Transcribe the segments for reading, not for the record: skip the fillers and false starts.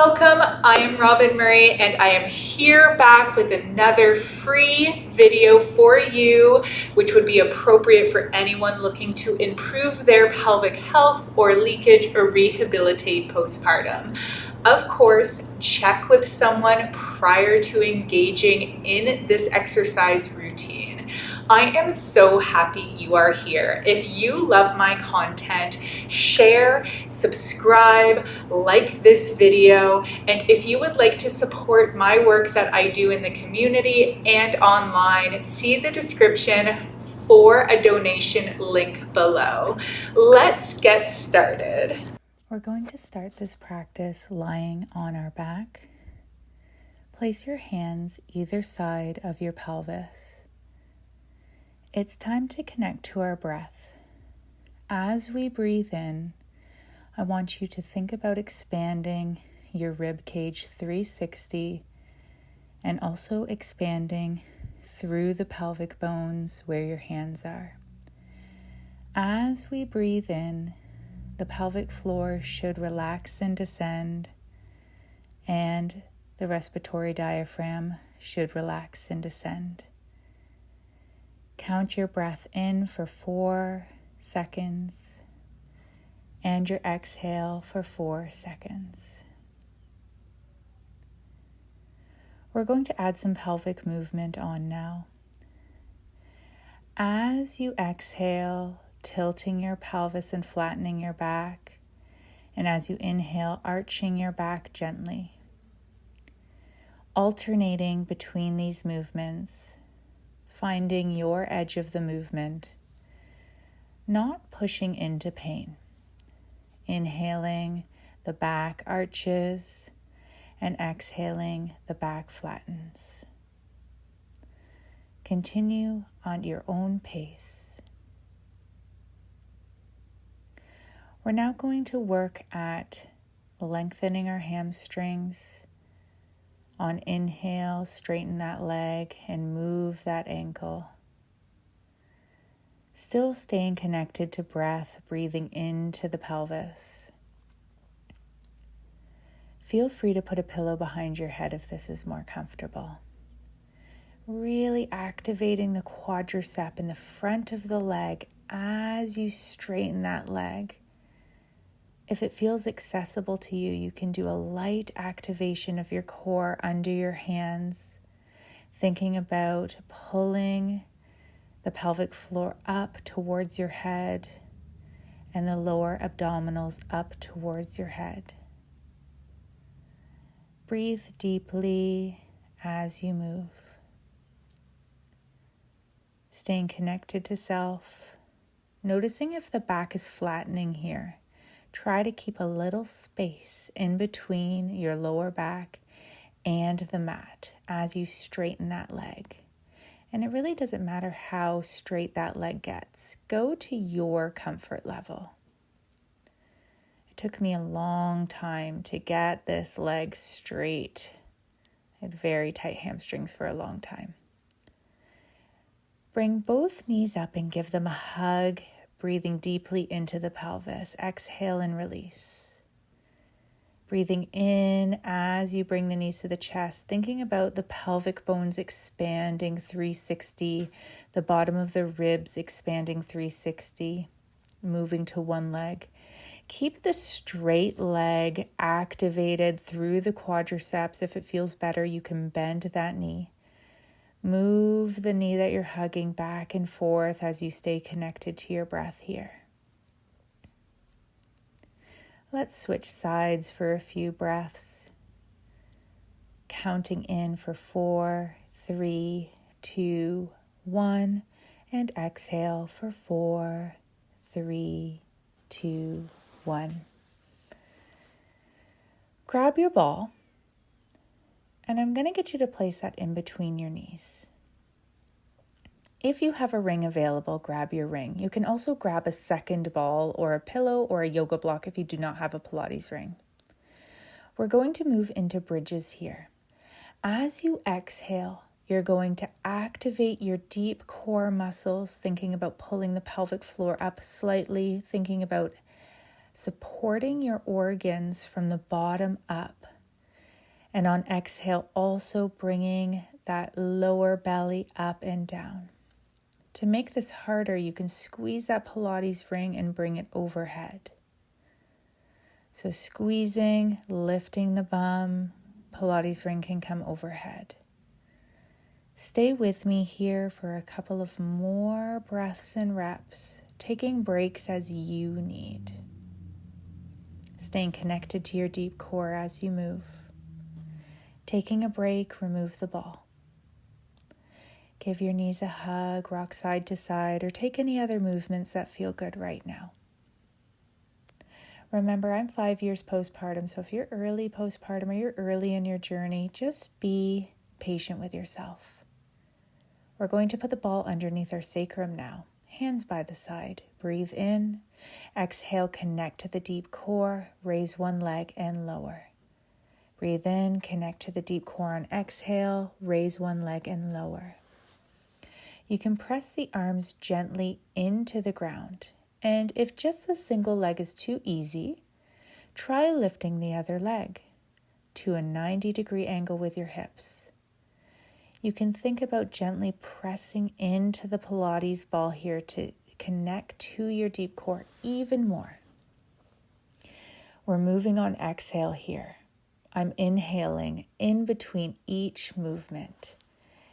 Welcome, I am Robin Murray and I am here back with another free video for you, which would be appropriate for anyone looking to improve their pelvic health or leakage or rehabilitate postpartum. Of course, check with someone prior to engaging in this exercise routine. I am so happy you are here. If you love my content, share, subscribe, like this video, and if you would like to support my work that I do in the community and online, see the description for a donation link below. Let's get started. We're going to start this practice lying on our back. Place your hands either side of your pelvis. It's time to connect to our breath. As we breathe in, I want you to think about expanding your rib cage 360 and also expanding through the pelvic bones where your hands are. As we breathe in, the pelvic floor should relax and descend, and the respiratory diaphragm should relax and descend. Count your breath in for 4 seconds and your exhale for 4 seconds. We're going to add some pelvic movement on now. As you exhale, tilting your pelvis and flattening your back, and as you inhale, arching your back gently. Alternating between these movements, finding your edge of the movement, not pushing into pain. Inhaling, the back arches, and exhaling, the back flattens. Continue on your own pace. We're now going to work at lengthening our hamstrings. On inhale, straighten that leg and move that ankle. Still staying connected to breath, breathing into the pelvis. Feel free to put a pillow behind your head if this is more comfortable. Really activating the quadricep in the front of the leg as you straighten that leg. If it feels accessible to you, you can do a light activation of your core under your hands, thinking about pulling the pelvic floor up towards your head and the lower abdominals up towards your head. Breathe deeply as you move. Staying connected to self, noticing if the back is flattening here. Try to keep a little space in between your lower back and the mat as you straighten that leg. And it really doesn't matter how straight that leg gets. Go to your comfort level. It took me a long time to get this leg straight. I had very tight hamstrings for a long time. Bring both knees up and give them a hug. Breathing deeply into the pelvis. Exhale and release. Breathing in as you bring the knees to the chest, thinking about the pelvic bones expanding 360, the bottom of the ribs expanding 360, moving to one leg. Keep the straight leg activated through the quadriceps. If it feels better, you can bend that knee. Move the knee that you're hugging back and forth as you stay connected to your breath here. Let's switch sides for a few breaths. Counting in for 4, 3, 2, 1, and exhale for 4, 3, 2, 1. Grab your ball. And I'm going to get you to place that in between your knees. If you have a ring available, grab your ring. You can also grab a second ball or a pillow or a yoga block if you do not have a Pilates ring. We're going to move into bridges here. As you exhale, you're going to activate your deep core muscles, thinking about pulling the pelvic floor up slightly, thinking about supporting your organs from the bottom up. And on exhale, also bringing that lower belly up and down. To make this harder, you can squeeze that Pilates ring and bring it overhead. So squeezing, lifting the bum, Pilates ring can come overhead. Stay with me here for a couple of more breaths and reps, taking breaks as you need. Staying connected to your deep core as you move. Taking a break, remove the ball. Give your knees a hug, rock side to side, or take any other movements that feel good right now. Remember, I'm 5 years postpartum, so if you're early postpartum or you're early in your journey, just be patient with yourself. We're going to put the ball underneath our sacrum now, hands by the side. Breathe in, exhale, connect to the deep core, raise one leg and lower. Breathe in, connect to the deep core on exhale, raise one leg and lower. You can press the arms gently into the ground. And if just the single leg is too easy, try lifting the other leg to a 90-degree angle with your hips. You can think about gently pressing into the Pilates ball here to connect to your deep core even more. We're moving on exhale here. I'm inhaling in between each movement.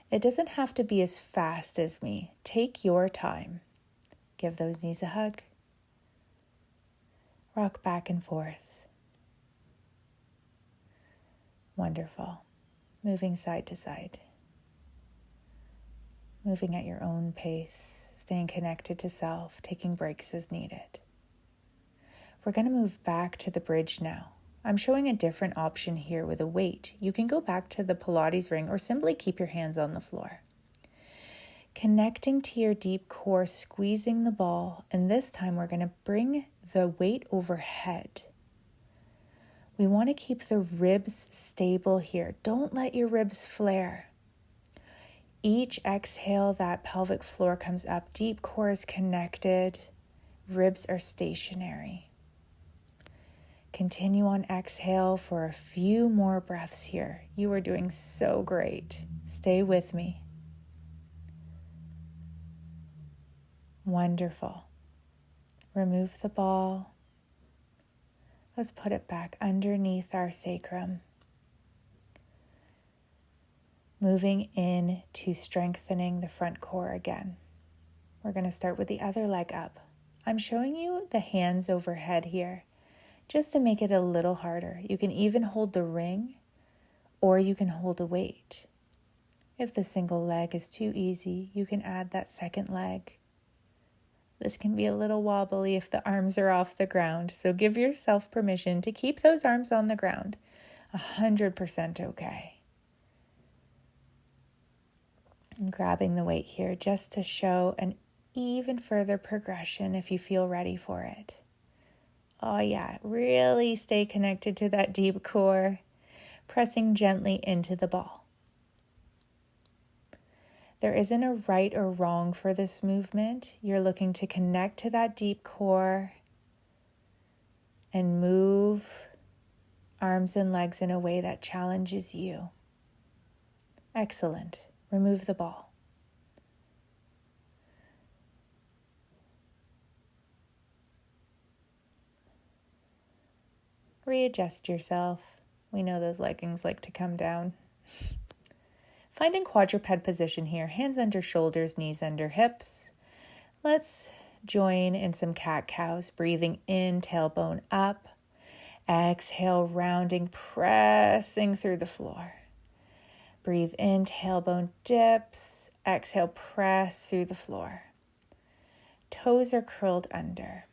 It doesn't have to be as fast as me. Take your time. Give those knees a hug. Rock back and forth. Wonderful. Moving side to side. Moving at your own pace, staying connected to self, taking breaks as needed. We're going to move back to the bridge now. I'm showing a different option here with a weight. You can go back to the Pilates ring or simply keep your hands on the floor. Connecting to your deep core, squeezing the ball, and this time we're going to bring the weight overhead. We want to keep the ribs stable here. Don't let your ribs flare. Each exhale, that pelvic floor comes up, deep core is connected, ribs are stationary. Continue on exhale for a few more breaths here. You are doing so great. Stay with me. Wonderful. Remove the ball. Let's put it back underneath our sacrum. Moving in to strengthening the front core again. We're going to start with the other leg up. I'm showing you the hands overhead here, just to make it a little harder. You can even hold the ring, or you can hold a weight. If the single leg is too easy, you can add that second leg. This can be a little wobbly if the arms are off the ground, so give yourself permission to keep those arms on the ground. 100% okay. I'm grabbing the weight here just to show an even further progression if you feel ready for it. Oh yeah, really stay connected to that deep core, pressing gently into the ball. There isn't a right or wrong for this movement. You're looking to connect to that deep core and move arms and legs in a way that challenges you. Excellent. Remove the ball. Readjust yourself. We know those leggings like to come down. Finding quadruped position here. Hands under shoulders, knees under hips. Let's join in some cat-cows. Breathing in, tailbone up. Exhale, rounding, pressing through the floor. Breathe in, tailbone dips. Exhale, press through the floor. Toes are curled under.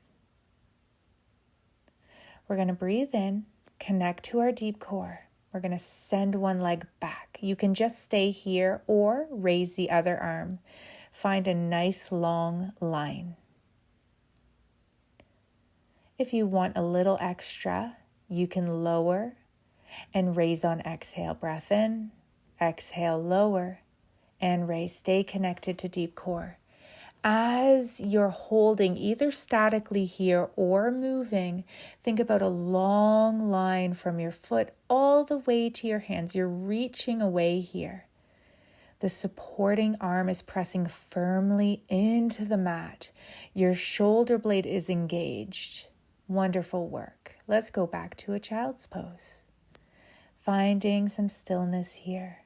We're going to breathe in, connect to our deep core. We're going to send one leg back. You can just stay here or raise the other arm. Find a nice long line. If you want a little extra, you can lower and raise on exhale. Breath in, exhale, lower, and raise. Stay connected to deep core. As you're holding either statically here or moving, think about a long line from your foot all the way to your hands. You're reaching away here. The supporting arm is pressing firmly into the mat. Your shoulder blade is engaged. Wonderful work. Let's go back to a child's pose. Finding some stillness here.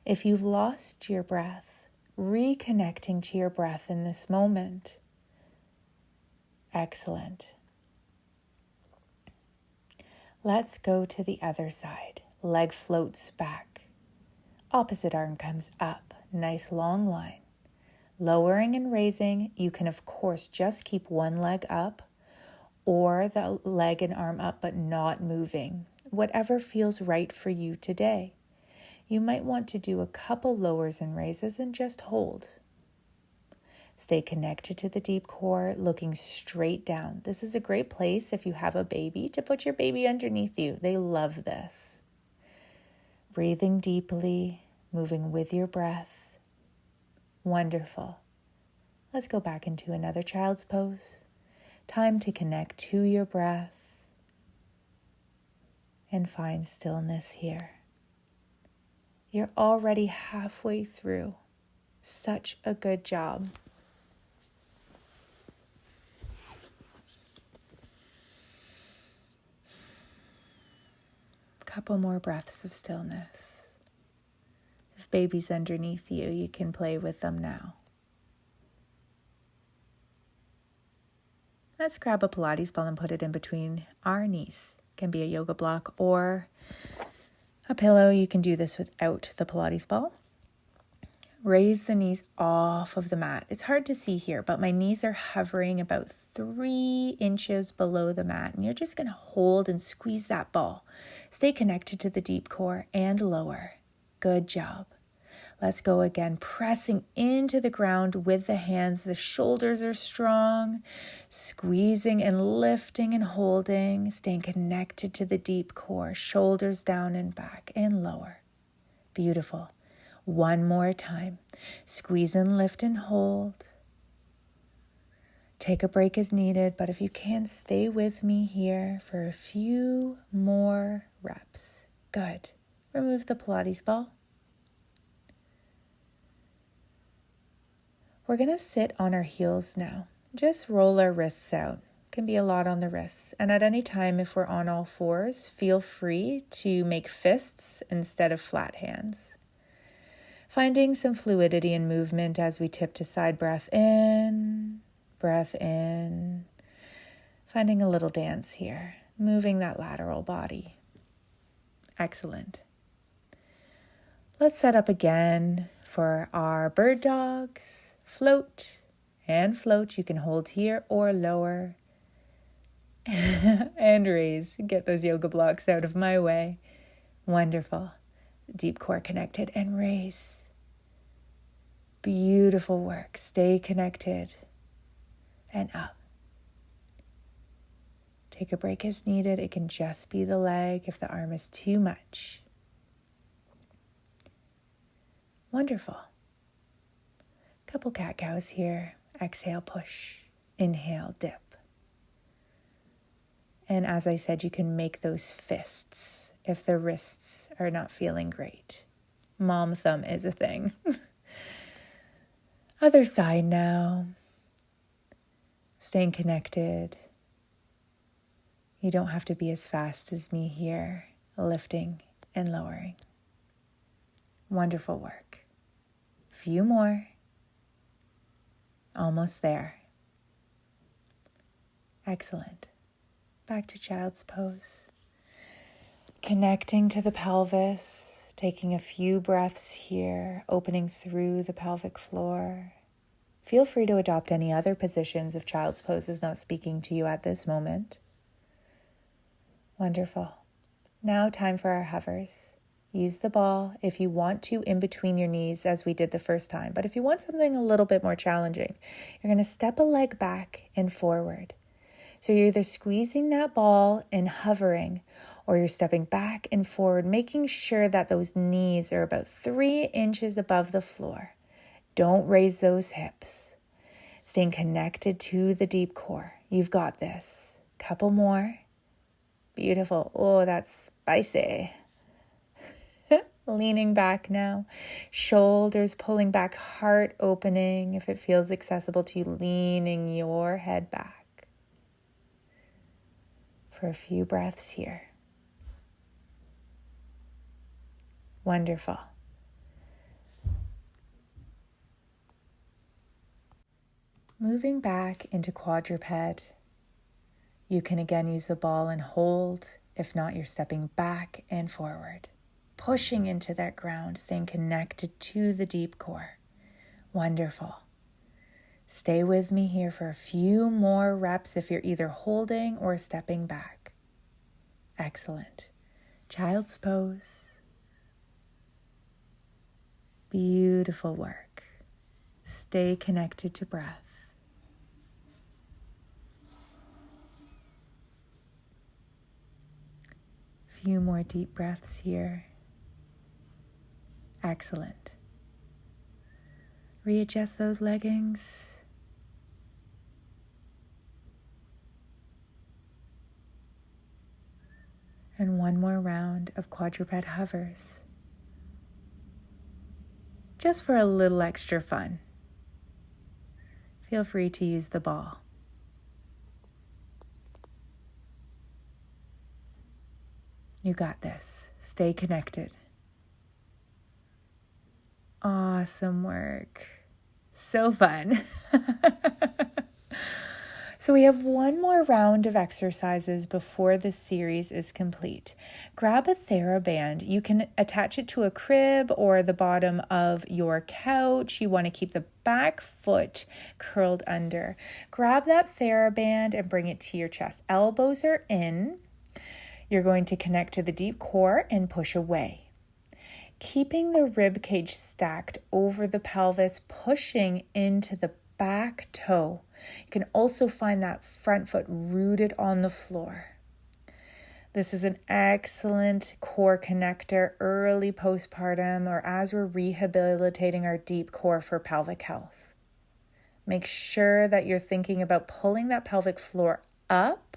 If you've lost your breath, reconnecting to your breath in this moment. Excellent. Let's go to the other side. Leg floats back. Opposite arm comes up. Nice long line. Lowering and raising, you can of course just keep one leg up or the leg and arm up but not moving. Whatever feels right for you today. You might want to do a couple lowers and raises and just hold. Stay connected to the deep core, looking straight down. This is a great place if you have a baby to put your baby underneath you. They love this. Breathing deeply, moving with your breath. Wonderful. Let's go back into another child's pose. Time to connect to your breath and find stillness here. You're already halfway through. Such a good job. Couple more breaths of stillness. If baby's underneath you, you can play with them now. Let's grab a Pilates ball and put it in between our knees. It can be a yoga block or a pillow. You can do this without the Pilates ball. Raise the knees off of the mat. It's hard to see here, but my knees are hovering about 3 inches below the mat. And you're just going to hold and squeeze that ball. Stay connected to the deep core and lower. Good job. Let's go again, pressing into the ground with the hands. The shoulders are strong, squeezing and lifting and holding, staying connected to the deep core, shoulders down and back and lower. Beautiful. One more time. Squeeze and lift and hold. Take a break as needed, but if you can, stay with me here for a few more reps. Good. Remove the Pilates ball. We're going to sit on our heels now. Just roll our wrists out. Can be a lot on the wrists. And at any time, if we're on all fours, feel free to make fists instead of flat hands. Finding some fluidity and movement as we tip to side. Breath in, breath in. Finding a little dance here. Moving that lateral body. Excellent. Let's set up again for our bird dogs. Float and float. You can hold here or lower. And raise. Get those yoga blocks out of my way. Wonderful. Deep core connected and raise. Beautiful work. Stay connected and up. Take a break as needed. It can just be the leg if the arm is too much. Wonderful. Couple cat-cows here. Exhale, push. Inhale, dip. And as I said, you can make those fists if the wrists are not feeling great. Mom thumb is a thing. Other side now. Staying connected. You don't have to be as fast as me here, lifting and lowering. Wonderful work. Few more. Almost there. Excellent. Back to child's pose. Connecting to the pelvis, taking a few breaths here, opening through the pelvic floor. Feel free to adopt any other positions if child's pose is not speaking to you at this moment. Wonderful. Now time for our hovers. Use the ball if you want to in between your knees as we did the first time. But if you want something a little bit more challenging, you're going to step a leg back and forward. So you're either squeezing that ball and hovering, or you're stepping back and forward, making sure that those knees are about 3 inches above the floor. Don't raise those hips. Staying connected to the deep core. You've got this. Couple more. Beautiful. Oh, that's spicy. Leaning back now. Shoulders pulling back, heart opening. If it feels accessible to you, leaning your head back. For a few breaths here. Wonderful. Moving back into quadruped. You can again use the ball and hold. If not, you're stepping back and forward. Pushing into that ground, staying connected to the deep core. Wonderful. Stay with me here for a few more reps if you're either holding or stepping back. Excellent. Child's pose. Beautiful work. Stay connected to breath. Few more deep breaths here. Excellent. Readjust those leggings. And one more round of quadruped hovers. Just for a little extra fun. Feel free to use the ball. You got this. Stay connected. Awesome work. So fun. So we have one more round of exercises before this series is complete. Grab a TheraBand. You can attach it to a crib or the bottom of your couch. You want to keep the back foot curled under. Grab that TheraBand and bring it to your chest. Elbows are in. You're going to connect to the deep core and push away. Keeping the rib cage stacked over the pelvis, pushing into the back toe. You can also find that front foot rooted on the floor. This is an excellent core connector early postpartum or as we're rehabilitating our deep core for pelvic health. Make sure that you're thinking about pulling that pelvic floor up,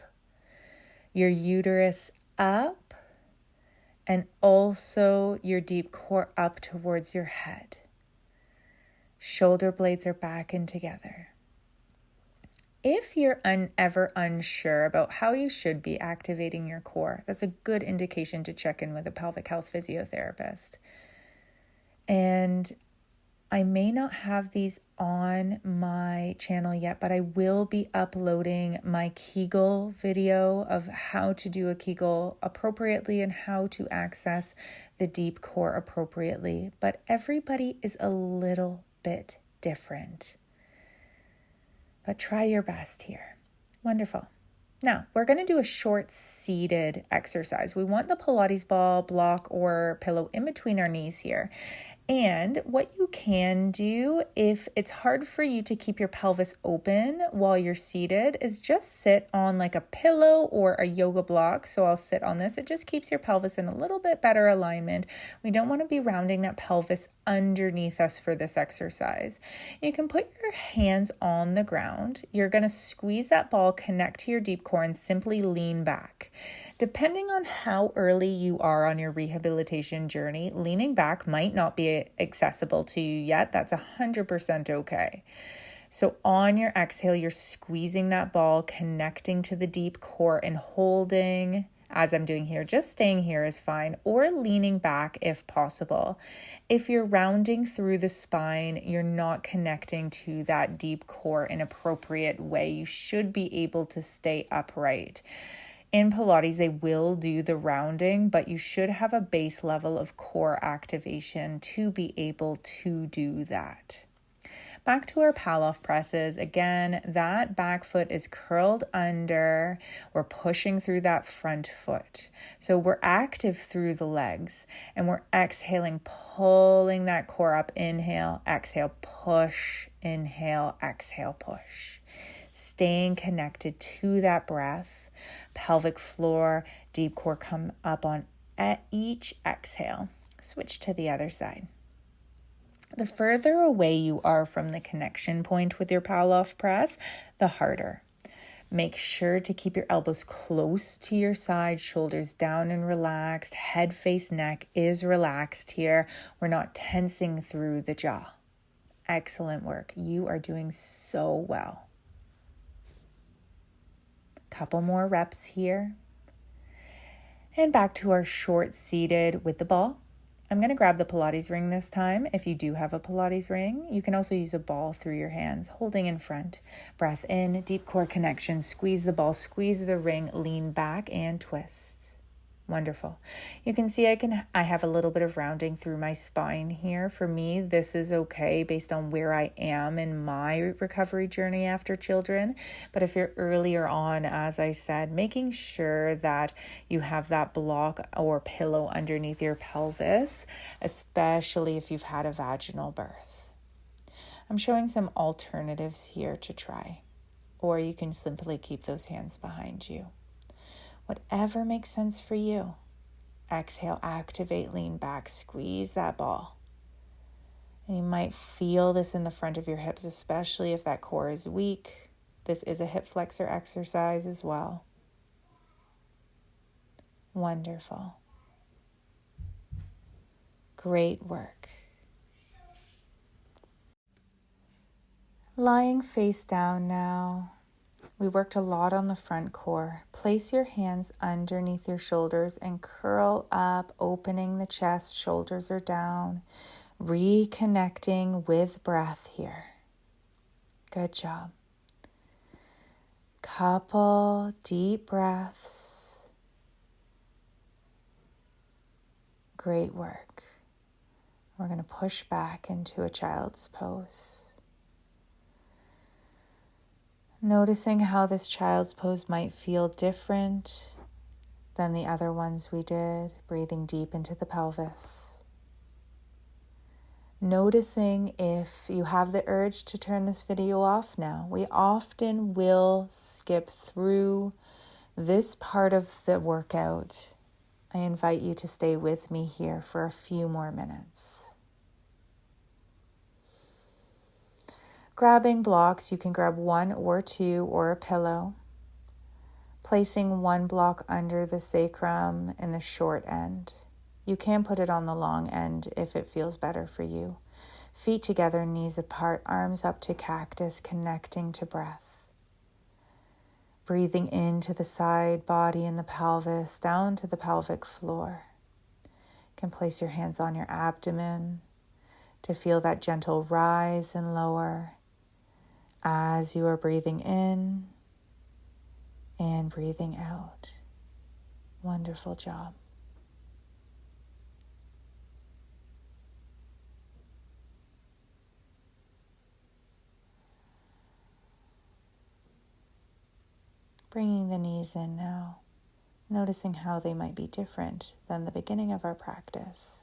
your uterus up, and also your deep core up towards your head. Shoulder blades are back and together. If you're ever unsure about how you should be activating your core, that's a good indication to check in with a pelvic health physiotherapist. And I may not have these on my channel yet, but I will be uploading my Kegel video of how to do a Kegel appropriately and how to access the deep core appropriately. But everybody is a little bit different. But try your best here. Wonderful. Now, we're going to do a short seated exercise. We want the Pilates ball, block, or pillow in between our knees here. And what you can do if it's hard for you to keep your pelvis open while you're seated is just sit on like a pillow or a yoga block. So I'll sit on this. It just keeps your pelvis in a little bit better alignment. We don't want to be rounding that pelvis underneath us for this exercise. You can put your hands on the ground. You're going to squeeze that ball, connect to your deep core, and simply lean back. Depending on how early you are on your rehabilitation journey, leaning back might not be accessible to you yet. That's 100% okay. So on your exhale, you're squeezing that ball, connecting to the deep core and holding, as I'm doing here. Just staying here is fine, or leaning back if possible. If you're rounding through the spine, you're not connecting to that deep core in an appropriate way. You should be able to stay upright. In Pilates, they will do the rounding, but you should have a base level of core activation to be able to do that. Back to our Pallof presses. Again, that back foot is curled under. We're pushing through that front foot. So we're active through the legs and we're exhaling, pulling that core up. Inhale, exhale, push, inhale, exhale, push. Staying connected to that breath. Pelvic floor, deep core come up on at each exhale. Switch to the other side. The further away you are from the connection point with your Pavlov press, the harder. Make sure to keep your elbows close to your side, shoulders down and relaxed, head, face, neck is relaxed here. We're not tensing through the jaw. Excellent work. You are doing so well. Couple more reps here. And back to our short seated with the ball. I'm going to grab the Pilates ring this time. If you do have a Pilates ring, you can also use a ball through your hands, holding in front. Breath in, deep core connection. Squeeze the ball, squeeze the ring, lean back and twist. Wonderful. You can see I have a little bit of rounding through my spine here. For me, this is okay based on where I am in my recovery journey after children. But if you're earlier on, as I said, making sure that you have that block or pillow underneath your pelvis, especially if you've had a vaginal birth. I'm showing some alternatives here to try, or you can simply keep those hands behind you. Whatever makes sense for you. Exhale, activate, lean back, squeeze that ball. And you might feel this in the front of your hips, especially if that core is weak. This is a hip flexor exercise as well. Wonderful. Great work. Lying face down now. We worked a lot on the front core. Place your hands underneath your shoulders and curl up, opening the chest. Shoulders are down. Reconnecting with breath here. Good job. Couple deep breaths. Great work. We're going to push back into a child's pose. Noticing how this child's pose might feel different than the other ones we did, breathing deep into the pelvis. Noticing if you have the urge to turn this video off now. We often will skip through this part of the workout. I invite you to stay with me here for a few more minutes. Grabbing blocks, you can grab one or two or a pillow. Placing one block under the sacrum in the short end. You can put it on the long end if it feels better for you. Feet together, knees apart, arms up to cactus, connecting to breath. Breathing into the side body and the pelvis, down to the pelvic floor. You can place your hands on your abdomen to feel that gentle rise and lower as you are breathing in and breathing out. Wonderful job. Bringing the knees in now, noticing how they might be different than the beginning of our practice.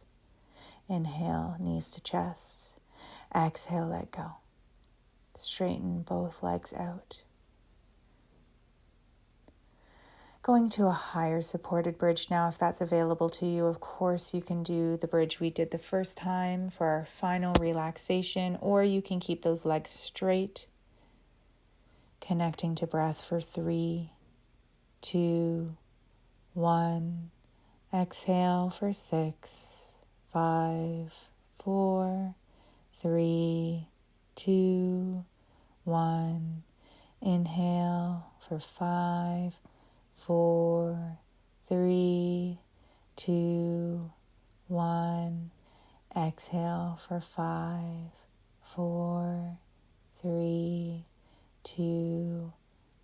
Inhale, knees to chest. Exhale, let go. Straighten both legs out. Going to a higher supported bridge now, if that's available to you. Of course, you can do the bridge we did the first time for our final relaxation, or you can keep those legs straight, connecting to breath for 3, 2, 1. Exhale for 6, 5, 4, 3, 2, 1. Inhale for 5, 4, 3, 2, 1. Exhale for 5, 4, 3, 2,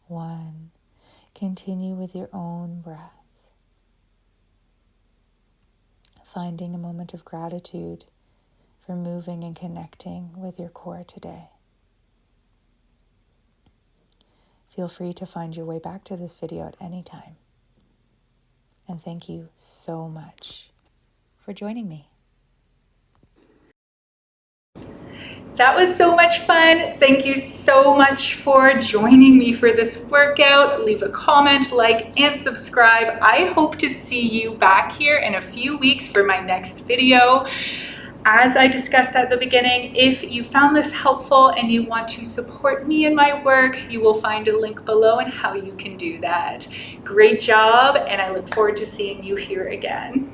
1. Continue with your own breath. Finding a moment of gratitude for moving and connecting with your core today. Feel free to find your way back to this video at any time. And thank you so much for joining me. That was so much fun. Thank you so much for joining me for this workout. Leave a comment, like, and subscribe. I hope to see you back here in a few weeks for my next video. As I discussed at the beginning, if you found this helpful and you want to support me in my work, you will find a link below on how you can do that. Great job, and I look forward to seeing you here again.